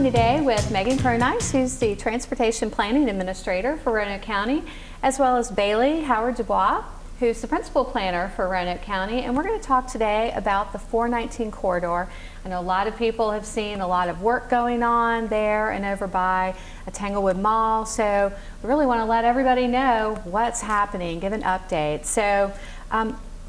talking today with Megan Cronice, who's the Transportation Planning Administrator for Roanoke County, as well as Bailey Howard-Dubois, who's the Principal Planner for Roanoke County. And we're going to talk today about the 419 corridor. I know a lot of people have seen a lot of work going on there and over by a Tanglewood Mall. So we really want to let everybody know what's happening, give an update. So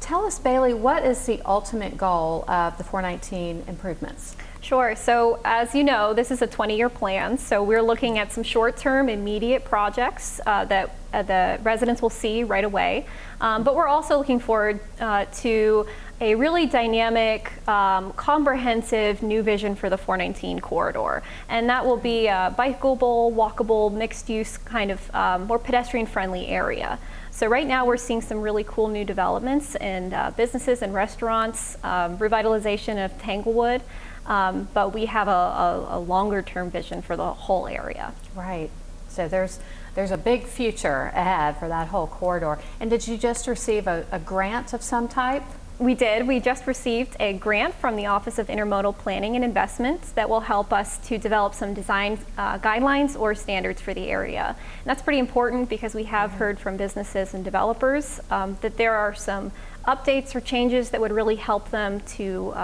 tell us, Bailey, what is the ultimate goal of the 419 improvements? Sure. So as you know, this is a 20-year plan. So we're looking at some short-term immediate projects that the residents will see right away. But we're also looking forward to a really dynamic, comprehensive new vision for the 419 corridor. And that will be a bikeable, walkable, mixed-use kind of more pedestrian-friendly area. So right now we're seeing some really cool new developments in businesses and restaurants, revitalization of Tanglewood. But we have a longer term vision for the whole area. Right. So there's a big future ahead for that whole corridor. And did you just receive a grant of some type? We did. We just received a grant from the Office of Intermodal Planning and Investments that will help us to develop some design guidelines or standards for the area. And that's pretty important because we have heard from businesses and developers that there are some updates or changes that would really help them to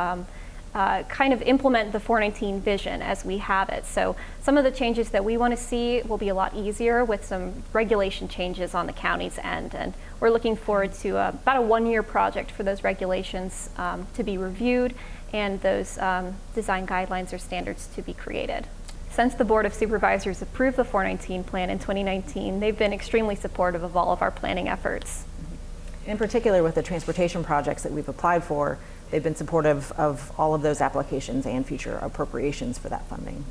kind of implement the 419 vision as we have it. So some of the changes that we want to see will be a lot easier with some regulation changes on the county's end. And we're looking forward to about a one-year project for those regulations to be reviewed and those design guidelines or standards to be created. Since the Board of Supervisors approved the 419 plan in 2019, they've been extremely supportive of all of our planning efforts. In particular with the transportation projects that we've applied for, they've been supportive of all of those applications and future appropriations for that funding.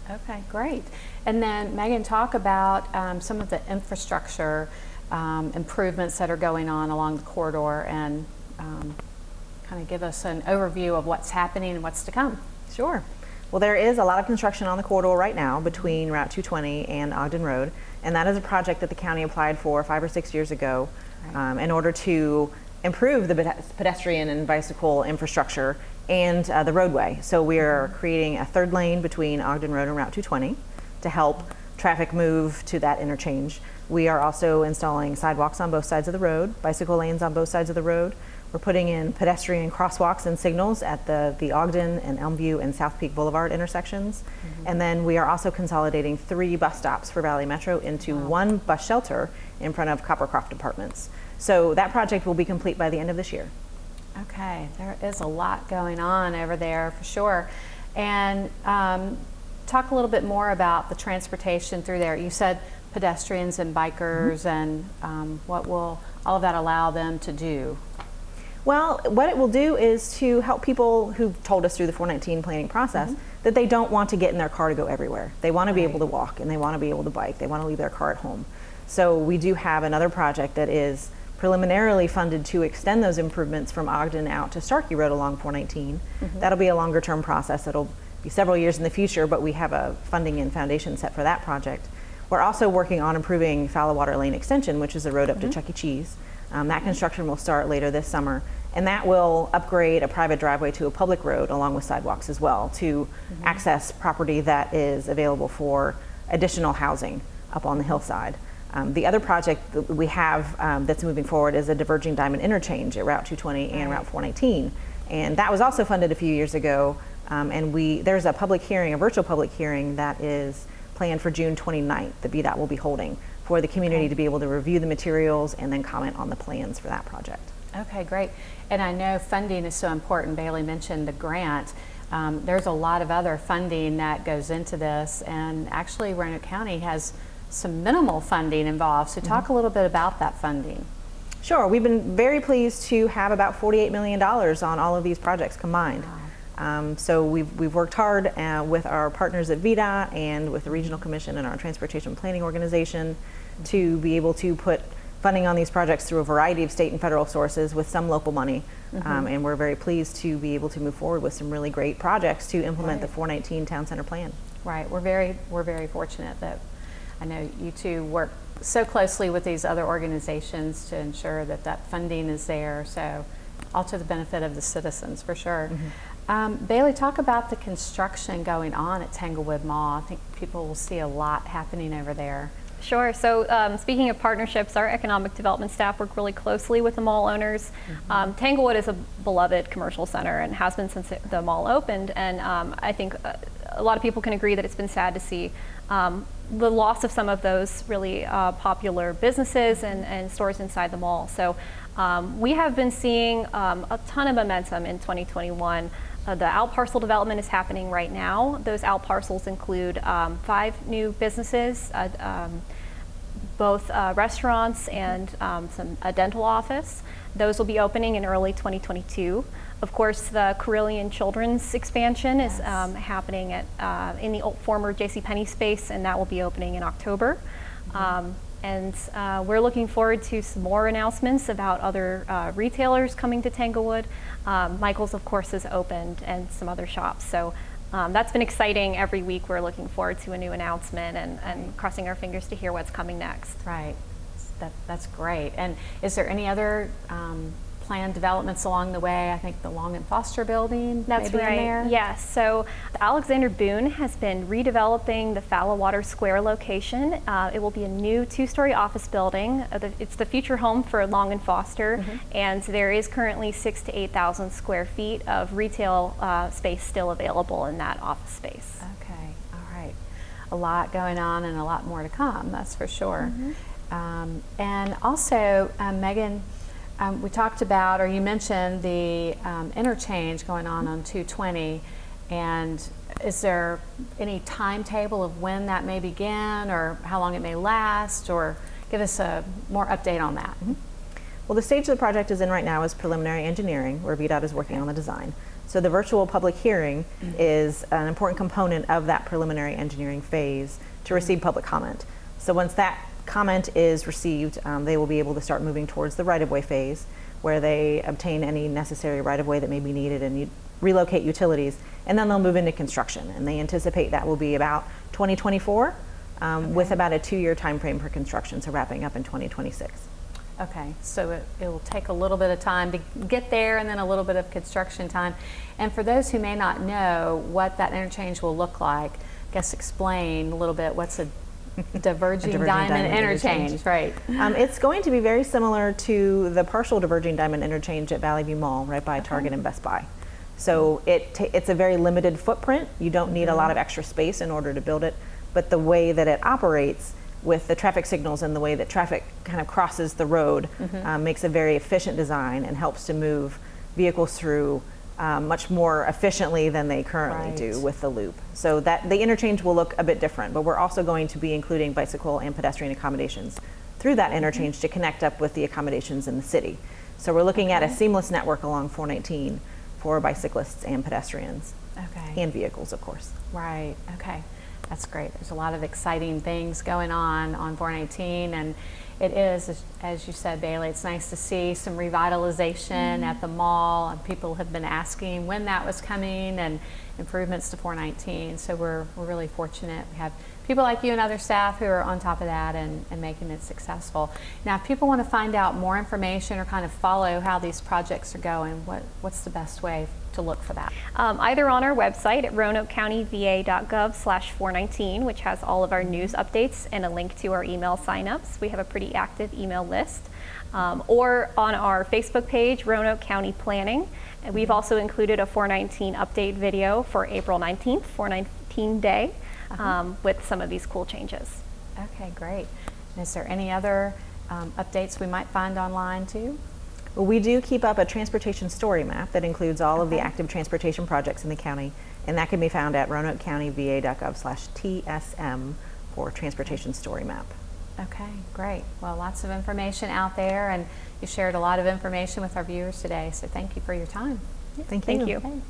Okay, great. And then Megan, talk about some of the infrastructure improvements that are going on along the corridor and kind of give us an overview of what's happening and what's to come. Sure. Well, there is a lot of construction on the corridor right now between Route 220 and Ogden Road, and that is a project that the county applied for 5 or 6 years ago in order to improve the pedestrian and bicycle infrastructure and the roadway. So we are creating a third lane between Ogden Road and Route 220 to help traffic move to that interchange. We are also installing sidewalks on both sides of the road, bicycle lanes on both sides of the road. We're putting in pedestrian crosswalks and signals at the Ogden and Elmview and South Peak Boulevard intersections. And then we are also consolidating 3 bus stops for Valley Metro into 1 bus shelter in front of Coppercroft Apartments. So that project will be complete by the end of this year. Okay, there is a lot going on over there for sure. And talk a little bit more about the transportation through there. You said pedestrians and bikers and what will all of that allow them to do? Well, what it will do is to help people who've told us through the 419 planning process that they don't want to get in their car to go everywhere. They want to be able to walk and they want to be able to bike. They want to leave their car at home. So we do have another project that is preliminarily funded to extend those improvements from Ogden out to Starkey Road along 419. That'll be a longer term process. It'll be several years in the future, but we have a funding and foundation set for that project. We're also working on improving Fallowwater Lane Extension, which is the road up to Chuck E. Cheese. That construction will start later this summer, and that will upgrade a private driveway to a public road along with sidewalks as well to access property that is available for additional housing up on the hillside. The other project that we have that's moving forward is a diverging diamond interchange at Route 220 and Route 419. And that was also funded a few years ago. And there's a public hearing, a virtual public hearing that is planned for June 29th that VDOT will be holding for the community to be able to review the materials and then comment on the plans for that project. Okay, great. And I know funding is so important. Bailey mentioned the grant. There's a lot of other funding that goes into this, and actually Roanoke County has some minimal funding involved. So talk a little bit about that funding. Sure. We've been very pleased to have about $48 million on all of these projects combined. So we've worked hard with our partners at VDOT and with the Regional Commission and our Transportation Planning Organization to be able to put funding on these projects through a variety of state and federal sources with some local money. And we're very pleased to be able to move forward with some really great projects to implement the 419 Town Center Plan. Right. We're very fortunate that I know you two work so closely with these other organizations to ensure that that funding is there. So all to the benefit of the citizens, for sure. Bailey, talk about the construction going on at Tanglewood Mall. I think people will see a lot happening over there. Sure. So speaking of partnerships, our economic development staff work really closely with the mall owners. Tanglewood is a beloved commercial center and has been since the mall opened. And I think a lot of people can agree that it's been sad to see the loss of some of those really popular businesses and stores inside the mall. So we have been seeing a ton of momentum in 2021. The out parcel development is happening right now. Those out parcels include 5 new businesses, both restaurants and a dental office. Those will be opening in early 2022. Of course, the Carillion Children's expansion is happening in the old former JCPenney space, and that will be opening in October. And we're looking forward to some more announcements about other retailers coming to Tanglewood. Michael's, of course, has opened, and some other shops. So that's been exciting. Every week we're looking forward to a new announcement and crossing our fingers to hear what's coming next. Right. That's great. And is there any other planned developments along the way? I think the Long and Foster building That's maybe right. in there. Yes. So Alexander Boone has been redeveloping the Fallowwater Square location. It will be a new 2-story office building. It's the future home for Long and Foster, and there is currently 6,000 to 8,000 square feet of retail space still available in that office space. Okay. All right. A lot going on and a lot more to come. That's for sure. And also, Megan, we talked about, or you mentioned the interchange going on 220, and is there any timetable of when that may begin or how long it may last, or give us a more update on that? Well, the stage the project is in right now is preliminary engineering, where VDOT is working on the design. So the virtual public hearing is an important component of that preliminary engineering phase to receive public comment. So once that comment is received, they will be able to start moving towards the right-of-way phase, where they obtain any necessary right-of-way that may be needed and relocate utilities, and then they'll move into construction. And they anticipate that will be about 2024, with about a 2-year time frame for construction, so wrapping up in 2026. Okay, so it will take a little bit of time to get there, and then a little bit of construction time. And for those who may not know what that interchange will look like, I guess explain a little bit what's a diverging diamond interchange, right? It's going to be very similar to the partial diverging diamond interchange at Valley View Mall, right by Target and Best Buy. So it's a very limited footprint. You don't need a lot of extra space in order to build it, but the way that it operates with the traffic signals and the way that traffic kind of crosses the road makes a very efficient design and helps to move vehicles through much more efficiently than they currently do with the loop. So that the interchange will look a bit different, but we're also going to be including bicycle and pedestrian accommodations through that interchange to connect up with the accommodations in the city. So we're looking at a seamless network along 419 for bicyclists and pedestrians and vehicles, of course. Right, okay. That's great. There's a lot of exciting things going on 419, and it is, as you said, Bailey, it's nice to see some revitalization at the mall, and people have been asking when that was coming and improvements to 419. So we're really fortunate. We have people like you and other staff who are on top of that and making it successful. Now, if people want to find out more information or kind of follow how these projects are going, what's the best way to look for that? Either on our website at roanokecountyva.gov/419, which has all of our news updates and a link to our email signups. We have a pretty active email list. Or on our Facebook page, Roanoke County Planning. And we've also included a 419 update video for April 19th, 419 Day, with some of these cool changes. Okay, great. And is there any other updates we might find online too? Well, we do keep up a transportation story map that includes all of the active transportation projects in the county, and that can be found at roanokecountyva.gov/TSM for transportation story map. Okay, great. Well, lots of information out there, and you shared a lot of information with our viewers today, so thank you for your time. Thank you. Thank you. Okay.